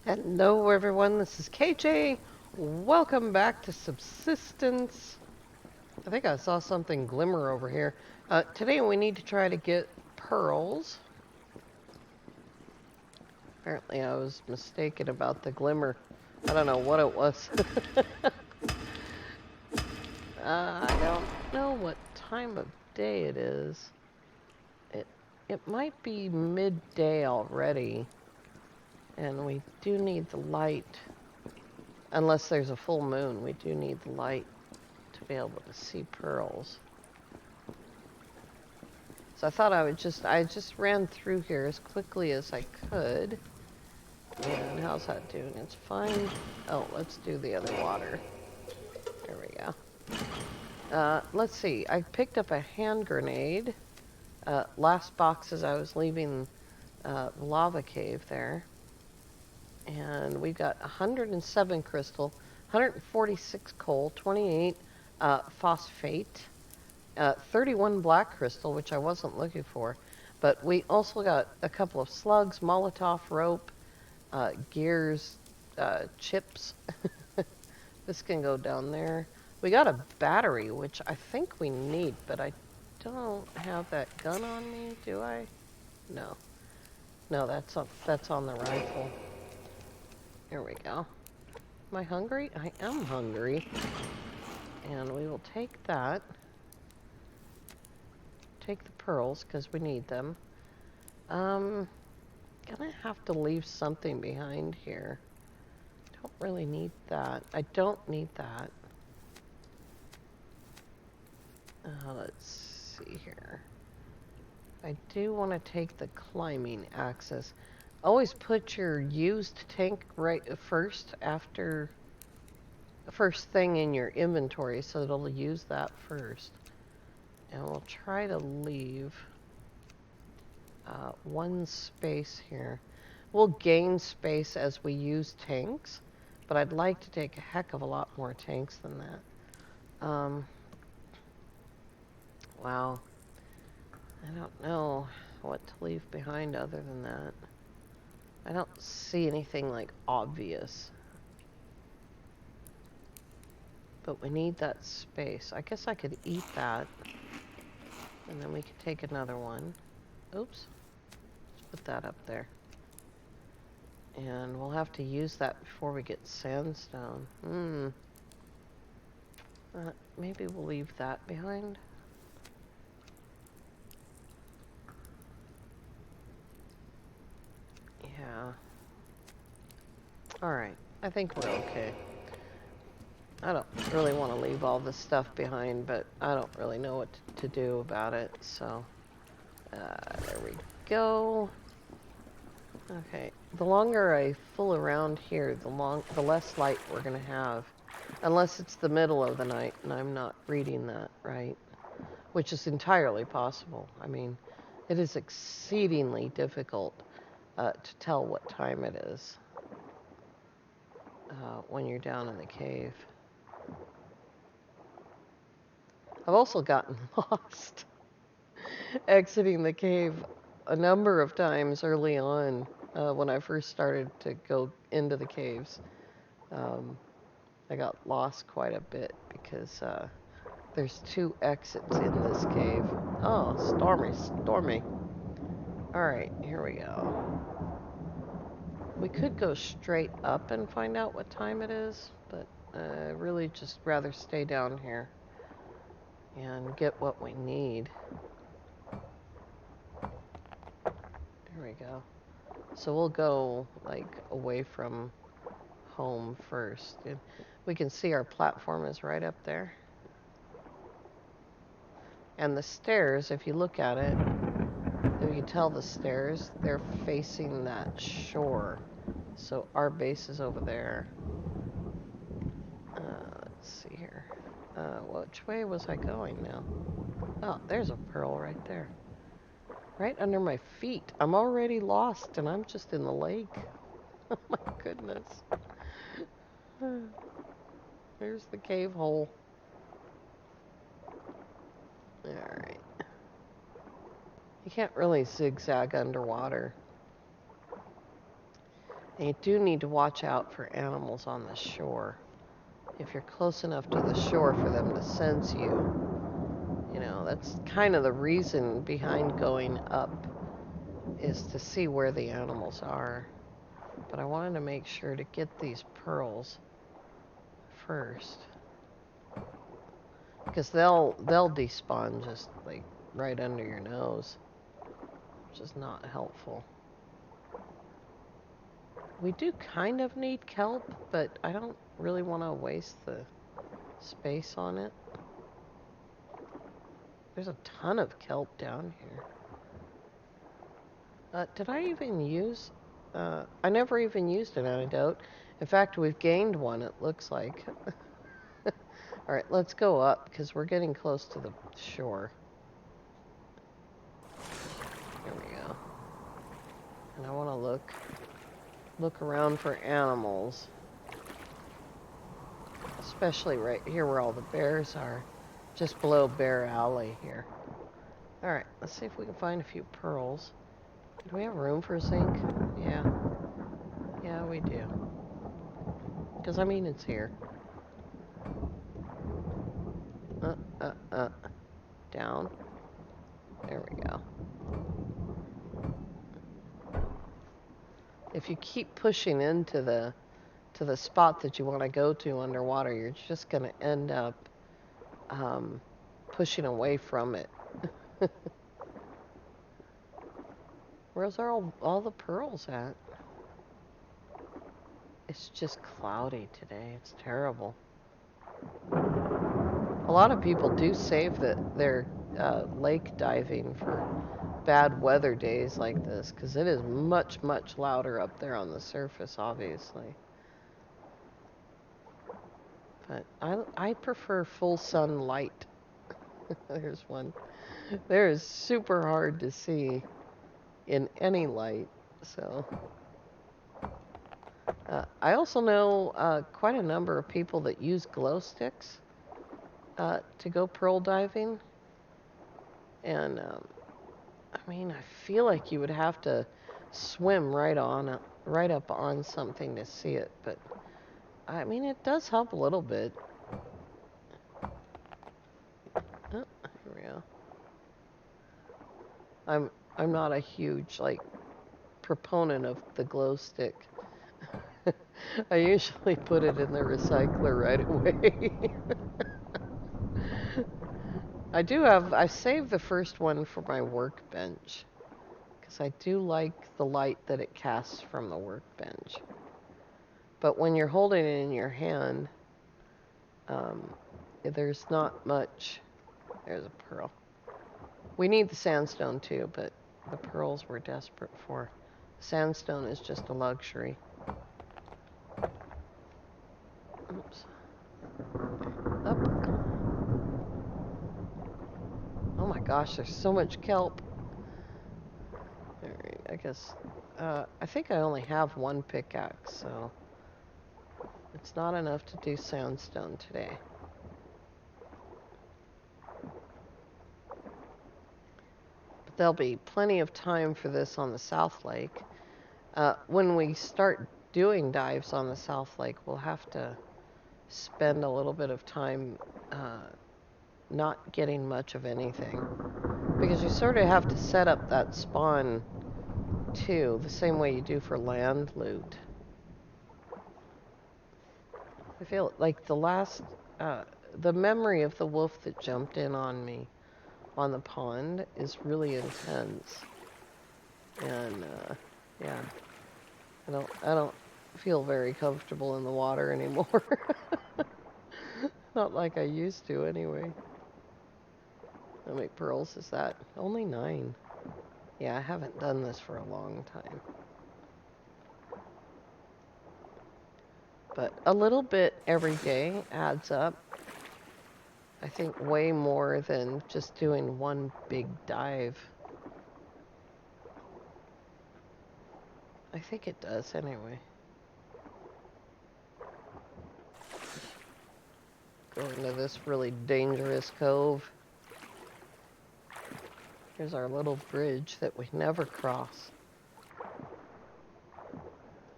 Hello, everyone. This is KJ. Welcome back to Subsistence. I think I saw something glimmer over here. Today we need to try to get pearls. Apparently, I was mistaken about the glimmer. I don't know what it was. I don't know what time of day it is. It it might be midday already, and we do need the light. Unless there's a full moon, we do need the light to be able to see pearls. So I just ran through here as quickly as I could. And how's that doing? It's fine. Oh, let's do the other water. There we go. Let's see. I picked up a hand grenade. Last box as I was leaving the lava cave there. And we've got 107 crystal, 146 coal, 28 phosphate, 31 black crystal, which I wasn't looking for. But we also got a couple of slugs, Molotov rope, gears, chips. This can go down there. We got a battery, which I think we need, but I don't have that gun on me, do I? No. No, that's on the rifle. Here we go. Am I hungry? I am hungry. And we will take that. Take the pearls, because we need them. Gonna have to leave something behind here. Don't really need that. I don't need that. Let's see here. I do want to take the climbing axes. Always put your used tank right first thing in your inventory, so it'll use that first. And we'll try to leave one space here. We'll gain space as we use tanks, but I'd like to take a heck of a lot more tanks than that. Wow. I don't know what to leave behind other than that. I don't see anything like obvious. But we need that space. I guess I could eat that. And then we could take another one. Oops. Let's put that up there. And we'll have to use that before we get sandstone. Maybe we'll leave that behind. Yeah. Alright. I think we're okay. I don't really want to leave all this stuff behind, but I don't really know what to do about it, so there we go. Okay, the longer I fool around here, the less light we're gonna have, unless it's the middle of the night and I'm not reading that right, which is entirely possible. I mean, it is exceedingly difficult to tell what time it is when you're down in the cave. I've also gotten lost exiting the cave a number of times early on when I first started to go into the caves. I got lost quite a bit because there's two exits in this cave. Oh, stormy, stormy. Alright, here we go. We could go straight up and find out what time it is, but really just rather stay down here and get what we need. There we go. So we'll go like away from home first. And we can see our platform is right up there. And the stairs, if you look at it, if you tell the stairs, they're facing that shore. So our base is over there. Let's see here. Which way was I going now? Oh, there's a pearl right there. Right under my feet. I'm already lost and I'm just in the lake. Oh my goodness. There's the cave hole. Alright. You can't really zigzag underwater. And you do need to watch out for animals on the shore. If you're close enough to the shore for them to sense you, you know, that's kind of the reason behind going up, is to see where the animals are. But I wanted to make sure to get these pearls first, because they'll despawn just like right under your nose, which is not helpful. We do kind of need kelp, but I don't really want to waste the space on it. There's a ton of kelp down here. Did I even use... I never even used an antidote. In fact, we've gained one, it looks like. Alright, let's go up, because we're getting close to the shore. There we go. And I want to look around for animals. Especially right here where all the bears are. Just below Bear Alley here. Alright, let's see if we can find a few pearls. Do we have room for a sink? Yeah. Yeah, we do. Because, I mean, it's here. Down. There we go. If you keep pushing into the spot that you want to go to underwater, you're just going to end up pushing away from it. Where's all the pearls at? It's just cloudy today. It's terrible. A lot of people do save their lake diving for bad weather days like this, because it is much, much louder up there on the surface, obviously. But I prefer full sunlight. There's one. There is super hard to see in any light, so... I also know quite a number of people that use glow sticks to go pearl diving. And, I mean, I feel like you would have to swim right up on something to see it. But, I mean, it does help a little bit. Oh, here we go. I'm not a huge, like, proponent of the glow stick. I usually put it in the recycler right away. I saved the first one for my workbench, because I do like the light that it casts from the workbench. But when you're holding it in your hand, there's not much. There's a pearl. We need the sandstone too, but the pearls we're desperate for. Sandstone is just a luxury. Oops. Up. Oh my gosh, there's so much kelp. Alright, I guess... I think I only have one pickaxe, so... It's not enough to do sandstone today. But there'll be plenty of time for this on the South Lake. When we start doing dives on the South Lake, we'll have to spend a little bit of time not getting much of anything. Because you sort of have to set up that spawn, too, the same way you do for land loot. I feel like the memory of the wolf that jumped in on me on the pond is really intense. And, yeah. I don't feel very comfortable in the water anymore. Not like I used to, anyway. How many pearls is that? Only 9. Yeah, I haven't done this for a long time. But a little bit every day adds up. I think way more than just doing one big dive. I think it does anyway. Go into this really dangerous cove. Here's our little bridge that we never cross.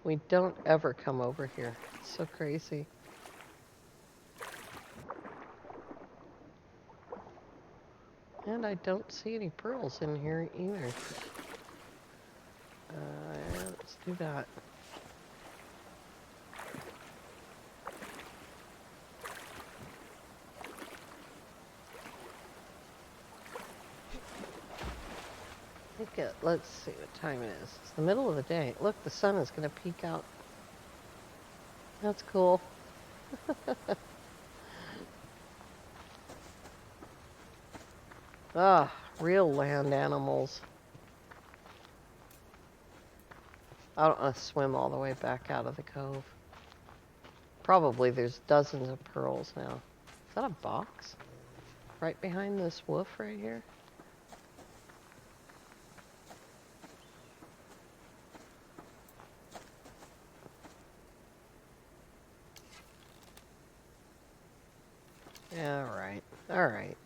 We don't ever come over here. It's so crazy. And I don't see any pearls in here either. Let's do that. Let's see what time it is. It's the middle of the day. Look, the sun is going to peek out. That's cool. Ah, real land animals. I don't want to swim all the way back out of the cove. Probably there's dozens of pearls now. Is that a box? Right behind this wolf right here? Yeah, all right.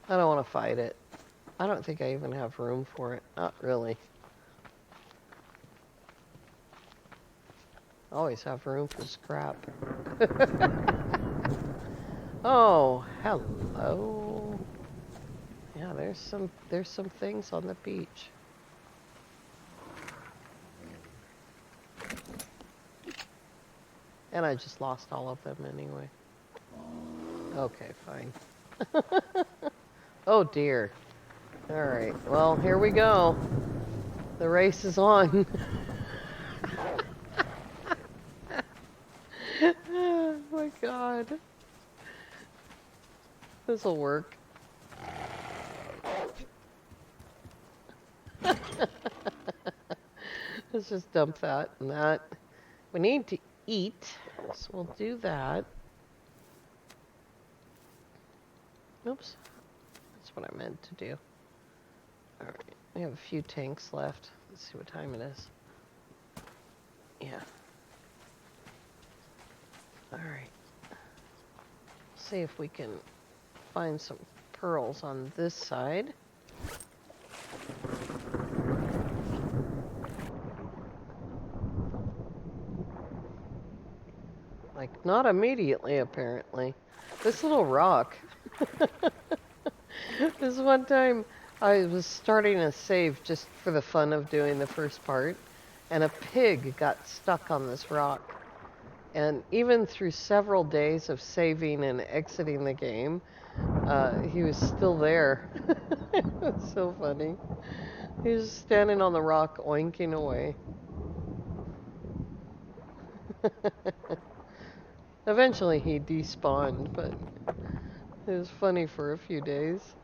I don't want to fight it. I don't think I even have room for it. Not really. Always have room for scrap. Oh, hello. Yeah, there's some things on the beach. And I just lost all of them anyway. Okay, fine. Oh dear. All right. Well, here we go. The race is on. Oh my God. This'll work. Let's just dump that and that. We need to eat, so we'll do that. Oops. That's what I meant to do. All right. We have a few tanks left. Let's see what time it is. Yeah. All right. See if we can find some pearls on this side. Like, not immediately, apparently. This little rock. This one time, I was starting a save just for the fun of doing the first part, and a pig got stuck on this rock. And even through several days of saving and exiting the game, he was still there. It was so funny. He was standing on the rock, oinking away. Eventually he despawned, but it was funny for a few days.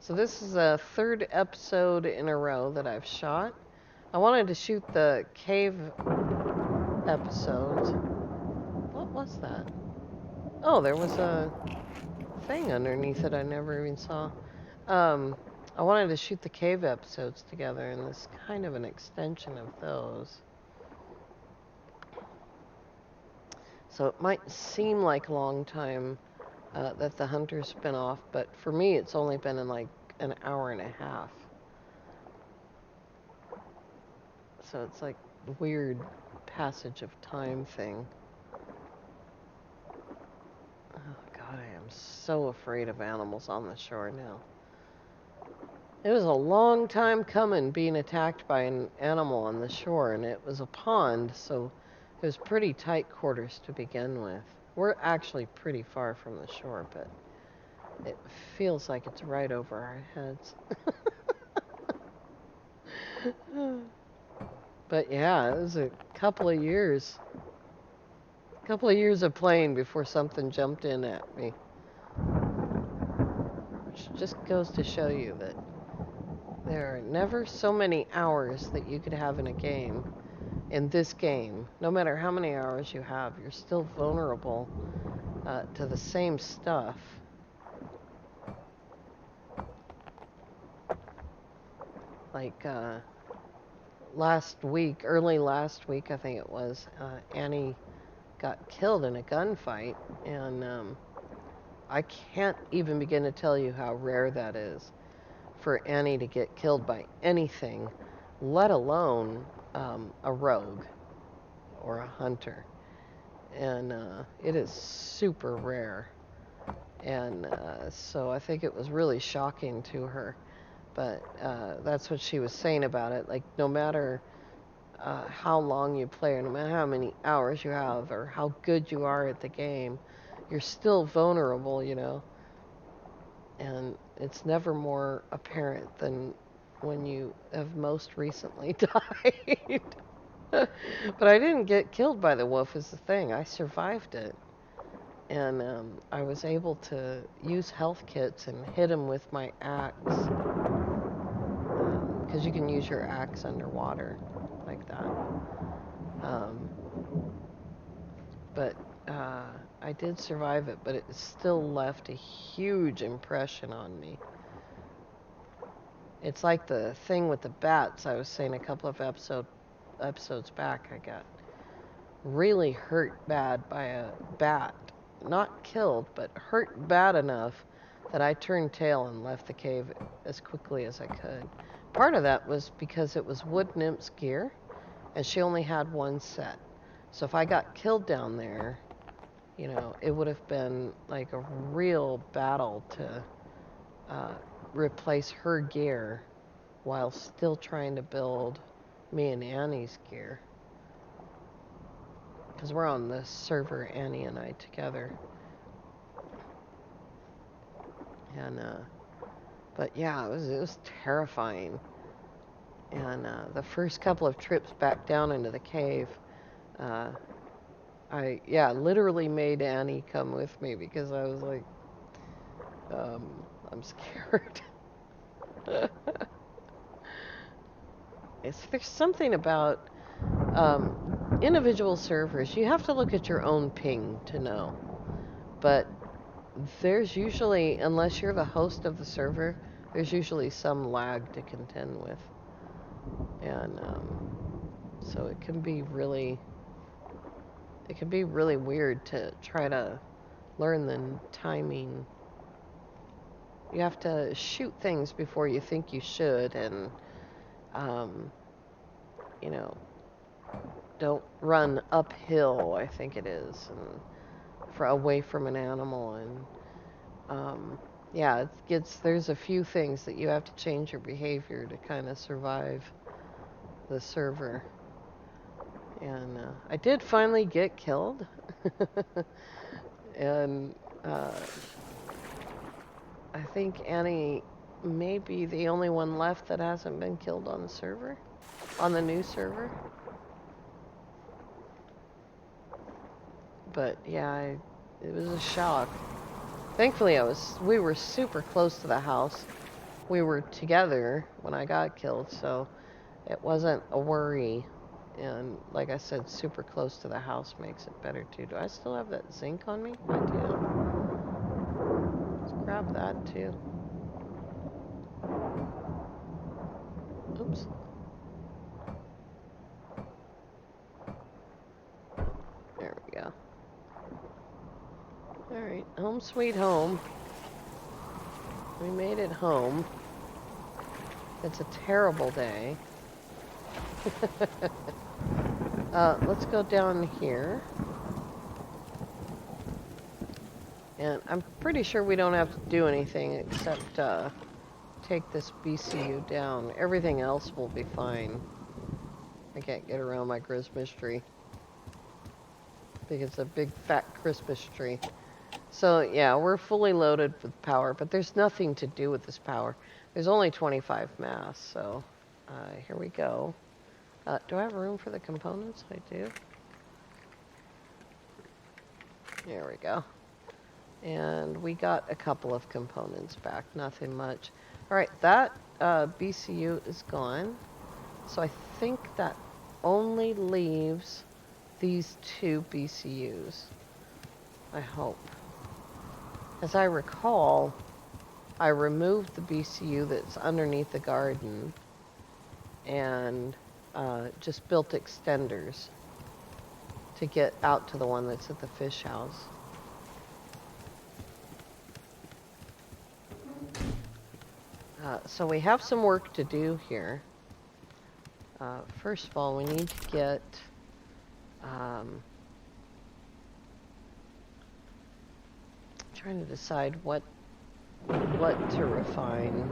So this is a third episode in a row that I've shot. I wanted to shoot the cave episodes. What was that? Oh, there was a thing underneath it I never even saw. I wanted to shoot the cave episodes together, and this is kind of an extension of those. So it might seem like a long time that the hunter's been off, but for me it's only been in like an hour and a half. So it's like a weird passage of time thing. Oh God, I am so afraid of animals on the shore now. It was a long time coming being attacked by an animal on the shore, and it was a pond, so it was pretty tight quarters to begin with. We're actually pretty far from the shore, but it feels like it's right over our heads. But yeah, it was a couple of years of playing before something jumped in at me. Which just goes to show you that there are never so many hours that you could have in a game. In this game, no matter how many hours you have, you're still vulnerable to the same stuff. Like early last week, I think it was, Annie got killed in a gunfight, and I can't even begin to tell you how rare that is for Annie to get killed by anything let alone a rogue or a hunter. And it is super rare. And so I think it was really shocking to her. But that's what she was saying about it. Like, no matter how long you play, or no matter how many hours you have, or how good you are at the game, you're still vulnerable, you know. And it's never more apparent than when you have most recently died. But I didn't get killed by the wolf, is the thing. I survived it. And I was able to use health kits and hit him with my axe. Because you can use your axe underwater like that. But I did survive it, but it still left a huge impression on me. It's like the thing with the bats I was saying a couple of episodes back. I got really hurt bad by a bat. Not killed, but hurt bad enough that I turned tail and left the cave as quickly as I could. Part of that was because it was Wood Nymph's gear, and she only had one set. So if I got killed down there, you know, it would have been like a real battle to replace her gear while still trying to build me and Annie's gear. Because we're on the server, Annie and I together. And, but yeah, it was terrifying. And the first couple of trips back down into the cave, I literally made Annie come with me because I was like, I'm scared. There's something about individual servers. You have to look at your own ping to know. But there's usually, unless you're the host of the server, there's usually some lag to contend with. And so it can be really weird to try to learn the timing. You have to shoot things before you think you should, and you know, don't run uphill, I think it is, and away from an animal. And there's a few things that you have to change your behavior to kind of survive the server. And I did finally get killed. And I think Annie may be the only one left that hasn't been killed on the server, on the new server. But yeah, it was a shock. Thankfully, we were super close to the house. We were together when I got killed, so it wasn't a worry. And like I said, super close to the house makes it better too. Do I still have that zinc on me? I do. Let's grab that too. Oops. There we go. Alright, home sweet home. We made it home. It's a terrible day. Let's go down here. And I'm pretty sure we don't have to do anything except take this BCU down. Everything else will be fine. I can't get around my Christmas tree. I think it's a big fat Christmas tree. So yeah, we're fully loaded with power, but there's nothing to do with this power. There's only 25 mass, so here we go. Do I have room for the components? I do. There we go. And we got a couple of components back, nothing much. All right, that BCU is gone. So I think that only leaves these two BCUs. I hope. As I recall, I removed the BCU that's underneath the garden and just built extenders to get out to the one that's at the fish house. So we have some work to do here. First of all, we need to get trying to decide what to refine.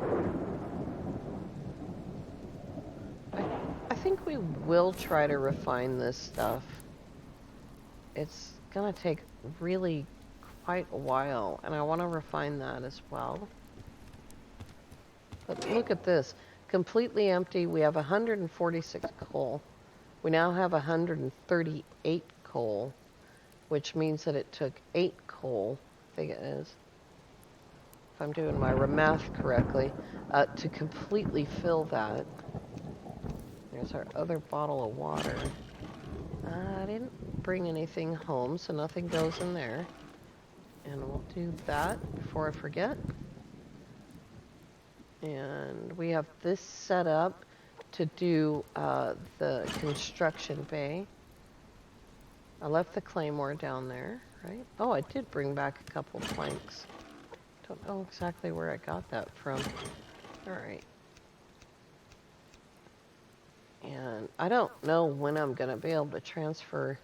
I think we will try to refine this stuff. It's gonna take really quite a while, and I want to refine that as well. But look at this. Completely empty. We have 146 coal. We now have 138 coal, which means that it took 8 coal, I think it is, if I'm doing my math correctly, to completely fill that. There's our other bottle of water. I didn't bring anything home, so nothing goes in there. And we'll do that before I forget. And we have this set up to do the construction bay. I left the claymore down there, right? Oh, I did bring back a couple planks. Don't know exactly where I got that from. All right. And I don't know when I'm going to be able to transfer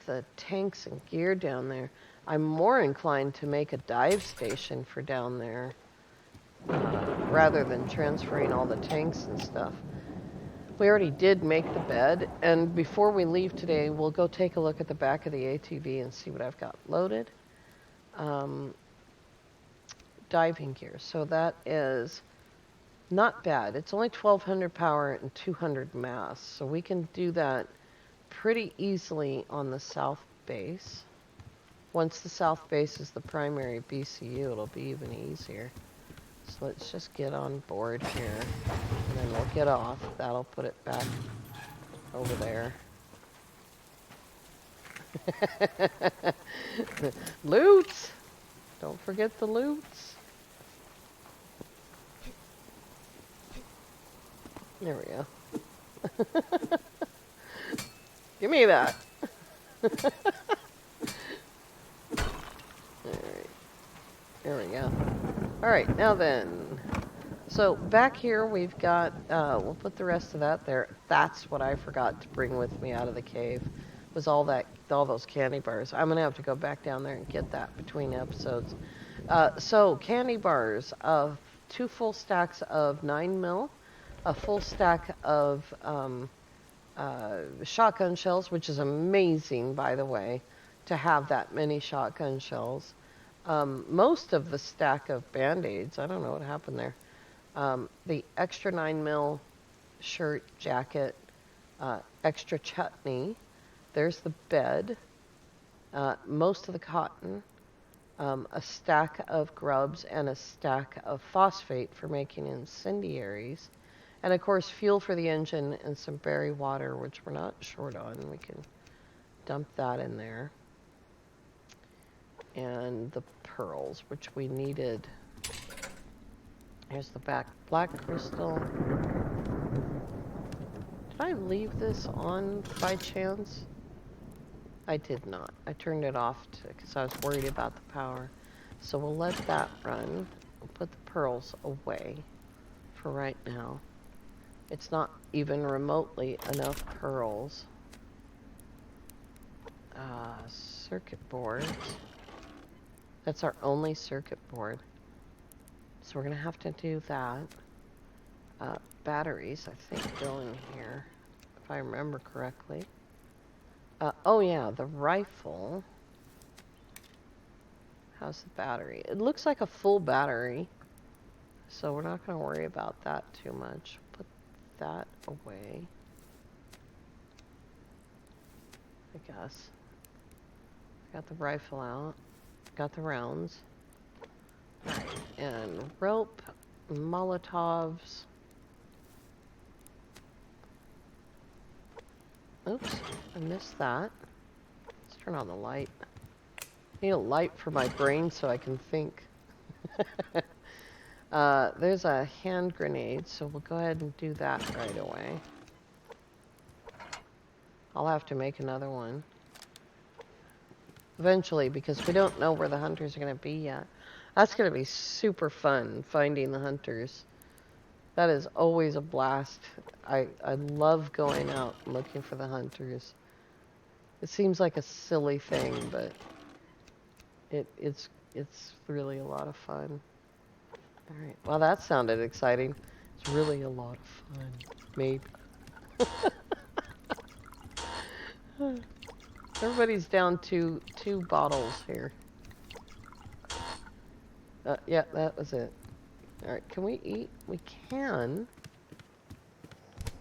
the tanks and gear down there. I'm more inclined to make a dive station for down there rather than transferring all the tanks and stuff. We already did make the bed, and before we leave today, we'll go take a look at the back of the ATV and see what I've got loaded. Diving gear, so that is not bad. It's only 1200 power and 200 mass, so we can do that pretty easily on the south base. Once the south base is the primary BCU, it'll be even easier. So let's just get on board here, and then we'll get off. That'll put it back over there. Loots! Don't forget the loots. There we go. Give me that. Alright. There we go. Alright, now then. So back here we've got, we'll put the rest of that there. That's what I forgot to bring with me out of the cave, was all those candy bars. I'm going to have to go back down there and get that between episodes. So candy bars of 2 full stacks of 9 mil, a full stack of shotgun shells, which is amazing, by the way, to have that many shotgun shells. Most of the stack of Band-Aids, I don't know what happened there. The extra 9 mil shirt, jacket, extra chutney. There's the bed. Most of the cotton. A stack of grubs and a stack of phosphate for making incendiaries. And of course, fuel for the engine and some berry water, which we're not short on. We can dump that in there. And the pearls, which we needed. Here's the black crystal. Did I leave this on by chance? I did not. I turned it off because I was worried about the power. So we'll let that run. We'll put the pearls away for right now. It's not even remotely enough pearls. Circuit boards. That's our only circuit board. So we're going to have to do that. Batteries, I think, go in here, if I remember correctly. Oh yeah, the rifle. How's the battery? It looks like a full battery, so we're not going to worry about that too much. Put that away, I guess. Got the rifle out. Got the rounds. Alright, and rope, Molotovs. Oops, I missed that. Let's turn on the light. I need a light for my brain so I can think. There's a hand grenade, so we'll go ahead and do that right away. I'll have to make another one eventually, because we don't know where the hunters are going to be yet. That's going to be super fun, finding the hunters. That is always a blast. I love going out and looking for the hunters. It seems like a silly thing, but it's really a lot of fun. All right. Well, that sounded exciting. It's really a lot of fun. Maybe. Everybody's down two bottles here. Yeah, that was it. All right. Can we eat? We can.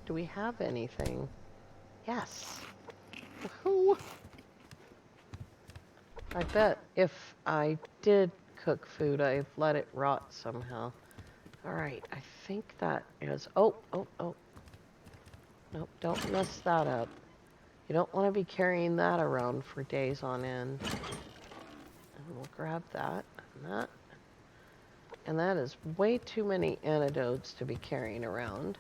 Do we have anything? Yes. Woohoo! I bet if I did cook food, I'd let it rot somehow. All right, I think that is. Oh, oh, oh. Nope, don't mess that up. You don't want to be carrying that around for days on end. And we'll grab that and that. And that is way too many antidotes to be carrying around.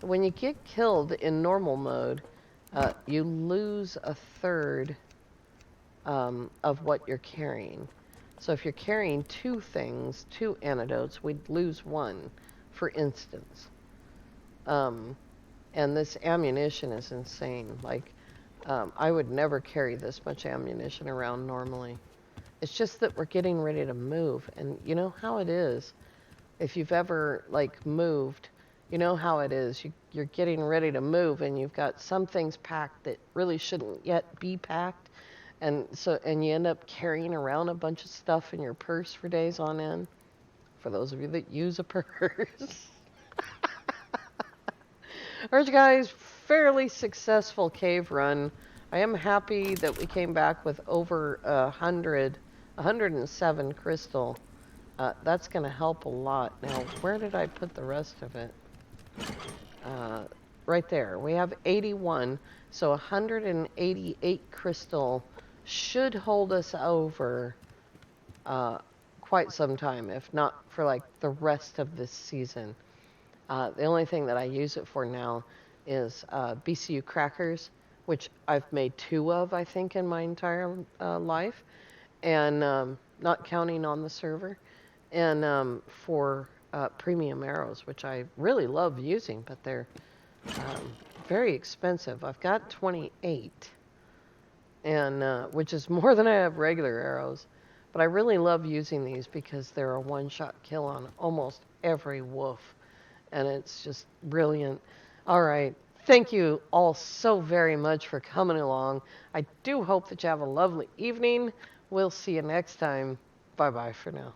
When you get killed in normal mode, you lose a third of what you're carrying. So if you're carrying two things, two antidotes, we'd lose one, for instance. And this ammunition is insane. Like, I would never carry this much ammunition around normally. It's just that we're getting ready to move. And you know how it is. If you've ever, like, moved, you know how it is. You're getting ready to move and you've got some things packed that really shouldn't yet be packed. And you end up carrying around a bunch of stuff in your purse for days on end. For those of you that use a purse. Alright, guys, fairly successful cave run. I am happy that we came back with over 107 crystal. That's going to help a lot. Now, where did I put the rest of it? Right there. We have 81, so 188 crystal should hold us over quite some time, if not for like the rest of this season. The only thing that I use it for now is BCU crackers, which I've made 2 of, I think, in my entire life, and not counting on the server, and for premium arrows, which I really love using, but they're very expensive. I've got 28, and which is more than I have regular arrows. But I really love using these because they're a one-shot kill on almost every wolf. And it's just brilliant. All right. Thank you all so very much for coming along. I do hope that you have a lovely evening. We'll see you next time. Bye-bye for now.